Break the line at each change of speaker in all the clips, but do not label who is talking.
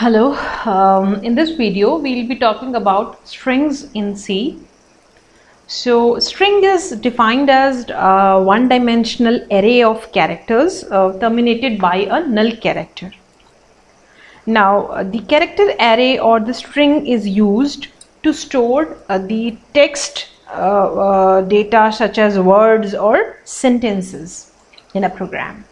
Hello, in this video we'll be talking about strings in C. So string is defined as a one-dimensional array of characters terminated by a null character. Now the character array or the string is used to store the text data such as words or sentences in a program.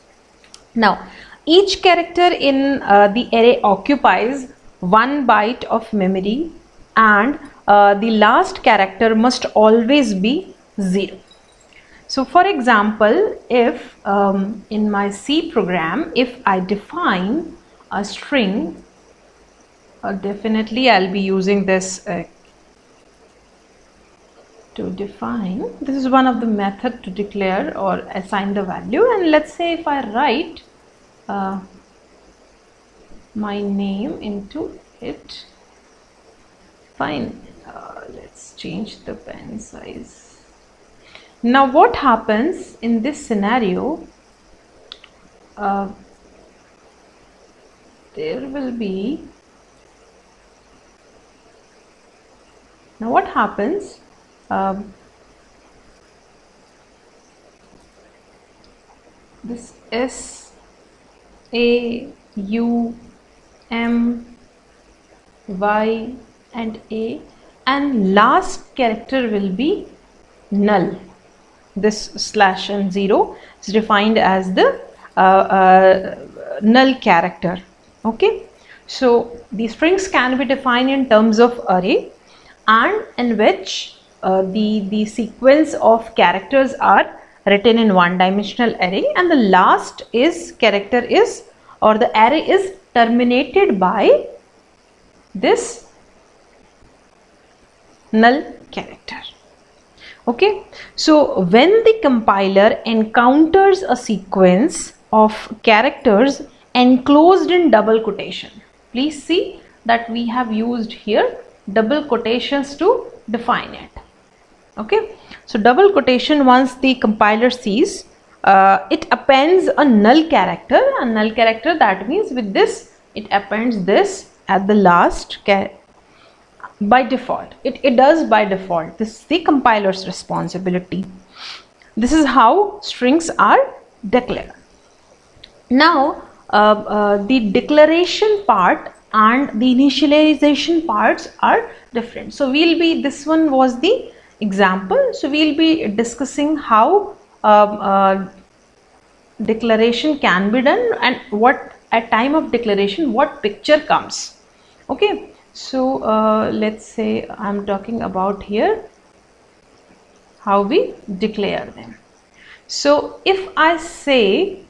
Now each character in the array occupies 1 byte of memory, and the last character must always be 0. So for example, if in my C program, if I define a string, definitely I'll be using this to define. This is one of the method to declare or assign the value. And let's say if I write my name into it, fine, let's change the pen size. Now what happens in this scenario, there will be, now what happens, this S A U M Y and A, and last character will be null. This slash and 0 is defined as the null character. Okay, so the strings can be defined in terms of array, and in which the sequence of characters are written in one-dimensional array, and the last is character is, or the array is terminated by this null character. Okay, so when the compiler encounters a sequence of characters enclosed in double quotation, please see that we have used here double quotations to define it. Okay, so double quotation, once the compiler sees, it appends a null character. A null character, that means with this it appends this at the last by default. It does by default. This is the compiler's responsibility. This is how strings are declared. Now the declaration part and the initialization parts are different. So we'll be, this one was the example, so we'll be discussing how declaration can be done and what at time of declaration what picture comes. Okay, so let's say I'm talking about here how we declare them. So if I say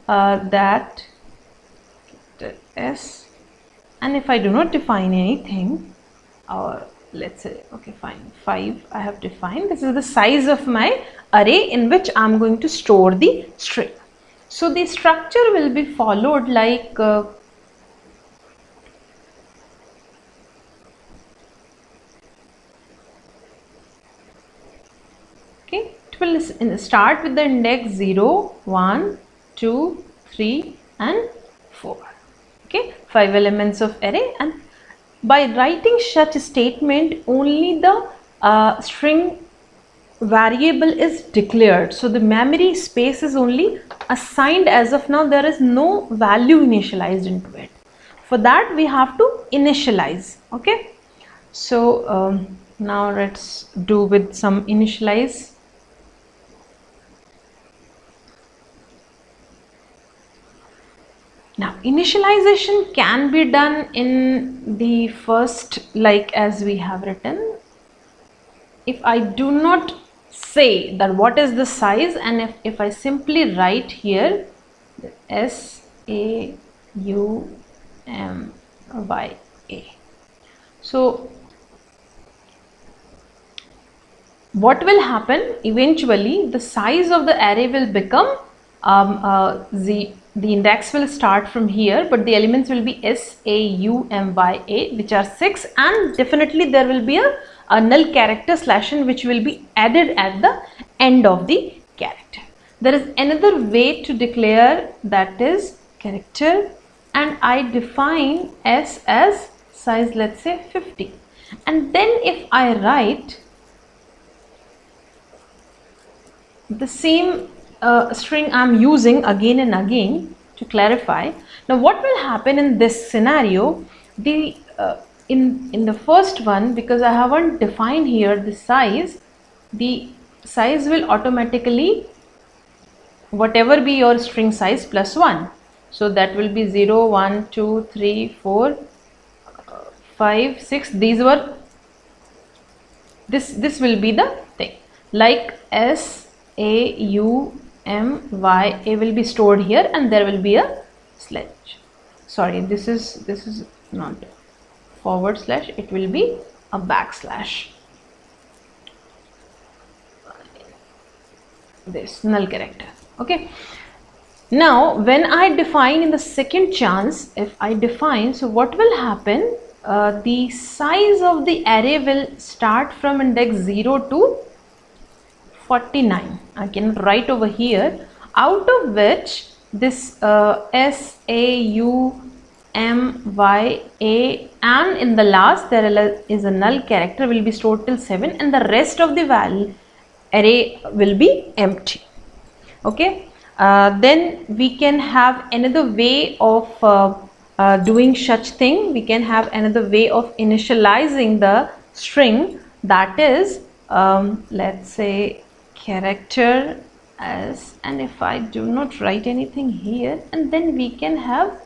that S, and if I do not define anything, or let's say, okay fine, 5 I have defined, this is the size of my array in which I am going to store the string. So the structure will be followed like okay, it will start with the index 0, 1, 2, 3 and 4. Okay, 5 elements of array, and by writing such a statement only the string variable is declared. So the memory space is only assigned as of now. There is no value initialized into it. For that we have to initialize. Okay, so now let's do with some initialize. Now initialization can be done in the first, like as we have written. If I do not say that what is the size, and if I simply write here S A U M Y A, so what will happen eventually, the size of the array will become the index will start from here, but the elements will be S A U M Y A, which are 6, and definitely there will be a null character slash n which will be added at the end of the character. There is another way to declare, that is character and I define S as size, let's say 50, and then if I write the same string I'm using again and again to clarify. Now what will happen in this scenario, the in the first one, because I haven't defined here the size will automatically, whatever be your string size, plus 1. So that will be 0, 1, 2, 3, 4, 5, 6. These were, this will be the thing, like SAUMY will be stored here, and there will be a slash. Sorry, this is not forward slash, it will be a backslash. This null character. Okay, now when I define in the second chance, if I define, so what will happen, the size of the array will start from index 0 to 49. I can write over here, out of which this SAUMYA, and in the last there is a null character, will be stored till 7, and the rest of the value array will be empty. Okay, then we can have another way of doing such thing. We can have another way of initializing the string, that is let's say character as, and if I do not write anything here, and then we can have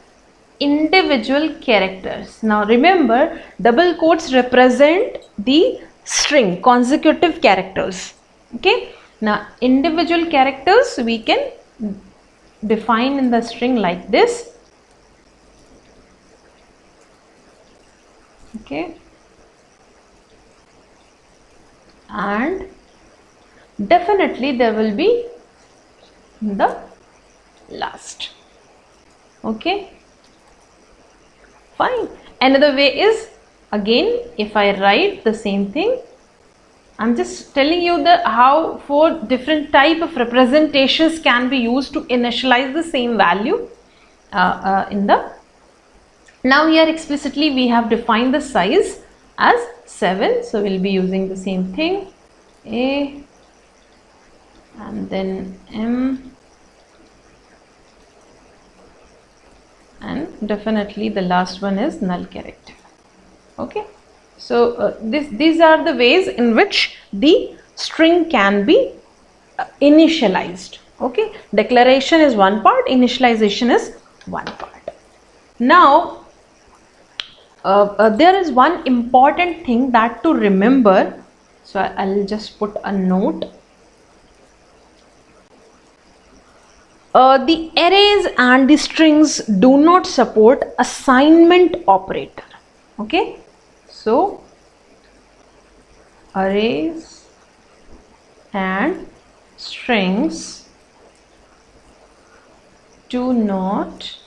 individual characters. Now remember, double quotes represent the string, consecutive characters. Okay, now individual characters we can define in the string like this. Okay, and definitely there will be the last. Okay, fine. Another way is, again, if I write the same thing, I'm just telling you the how 4 different type of representations can be used to initialize the same value in the. Now here explicitly we have defined the size as 7, so we'll be using the same thing, A and then M, and definitely the last one is null character. Okay, so these are the ways in which the string can be initialized. Okay, declaration is one part, initialization is one part. Now there is one important thing that to remember, so I'll just put a note. The arrays and the strings do not support assignment operator. Okay, so arrays and strings do not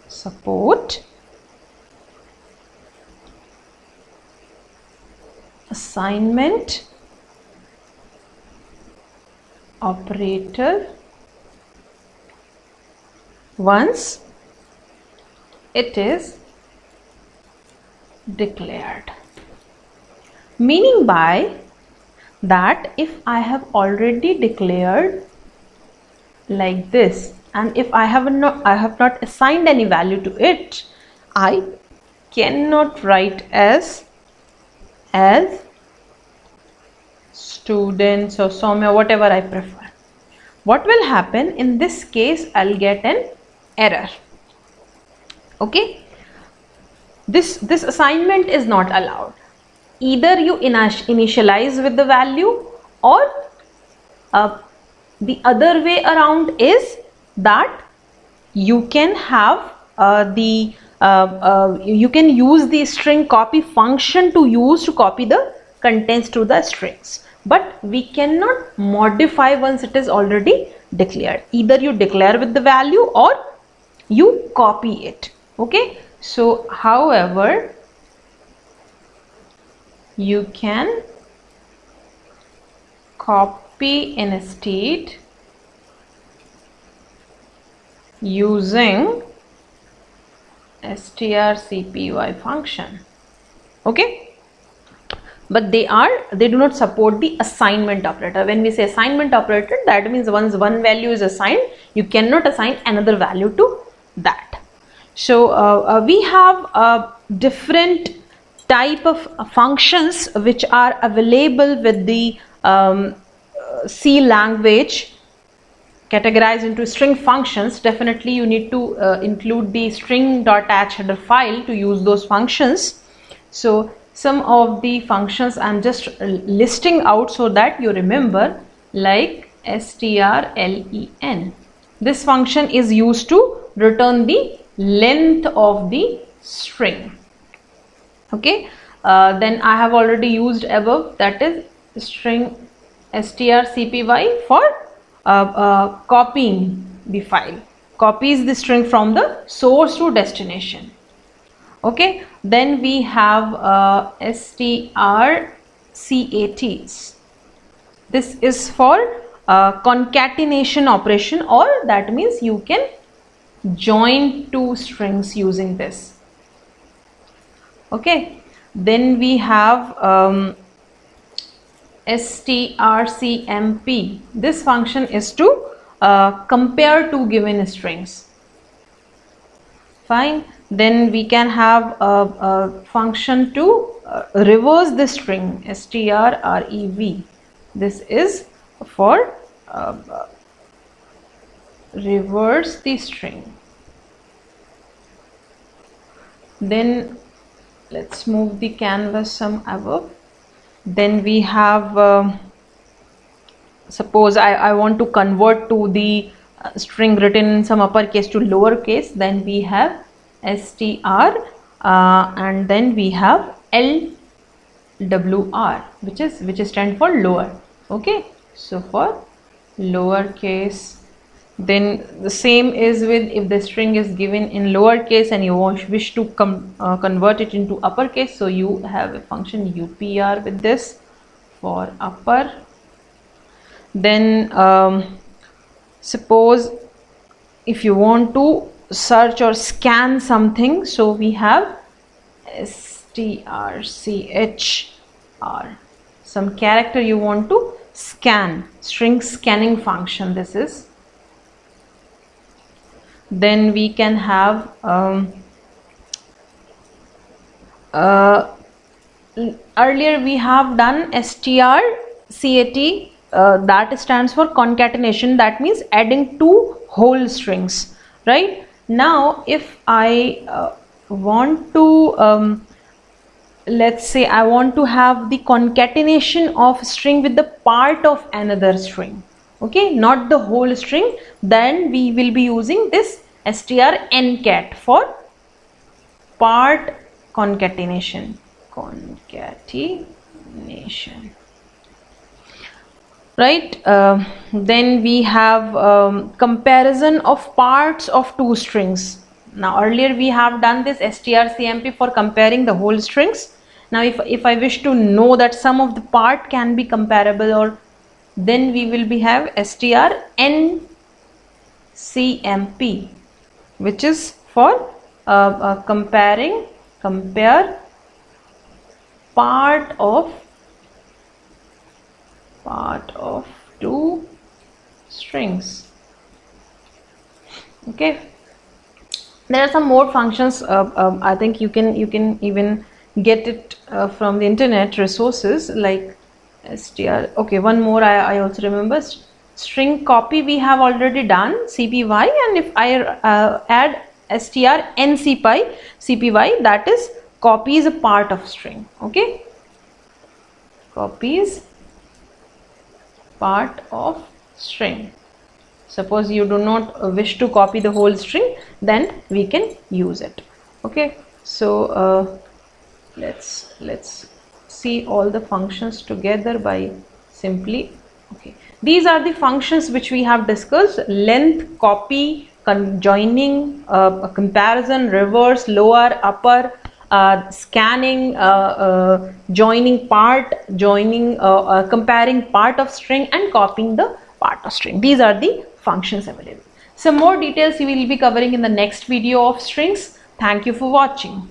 support assignment operator once it is declared. Meaning by that, if I have already declared like this, and if I have not assigned any value to it, I cannot write as students or Soumya, whatever I prefer. What will happen in this case? I'll get an error. Okay, this assignment is not allowed. Either you initialize with the value, or the other way around is that you can have you can use the string copy function to copy the contents to the strings, but we cannot modify once it is already declared. Either you declare with the value or you copy it. Okay, so however you can copy in a state using strcpy function. Okay, but they do not support the assignment operator. When we say assignment operator, that means once one value is assigned, you cannot assign another value to that. So we have different type of functions which are available with the C language, categorized into string functions. Definitely you need to include the string.h header file to use those functions. So some of the functions I'm just listing out so that you remember, like strlen. This function is used to return the length of the string. Okay, then I have already used above, that is string strcpy for copying the file, copies the string from the source to destination. Okay, then we have strcats. This is for concatenation operation, or that means you can join two strings using this. Okay, then we have strcmp. This function is to compare two given strings. Fine. Then we can have a function to reverse the string, strrev. This is for reverse the string. Then let's move the canvas some above. Then we have suppose I want to convert to the string written in some uppercase to lowercase. Then we have str and then we have lwr, which stand for lower. Okay, so for lowercase. Then the same is with, if the string is given in lowercase and you wish to convert it into uppercase, so you have a function upr with this for upper. Then suppose if you want to search or scan something, so we have strchr, some character you want to scan, string scanning function this is. Then we can have earlier we have done strcat, that stands for concatenation, that means adding two whole strings, right? Now if I want to let's say I want to have the concatenation of string with the part of another string, okay, not the whole string, then we will be using this strncat for part concatenation. Right. Then we have comparison of parts of two strings. Now earlier we have done this strcmp for comparing the whole strings. Now if I wish to know that some of the part can be comparable, or then we will be have strncmp, which is for compare part of two strings. Okay, there are some more functions. I think you can even get it from the internet resources, like str. Okay, one more I also remember, string copy we have already done, cpy, and if I add strncpy, that is copies a part of string. Okay, copies part of string. Suppose you do not wish to copy the whole string, then we can use it. Okay, so let's see all the functions together by simply, okay, these are the functions which we have discussed: length, copy, joining, comparison, reverse, lower, upper, scanning, joining part, comparing part of string, and copying the part of string. These are the functions available. Some more details we will be covering in the next video of strings. Thank you for watching.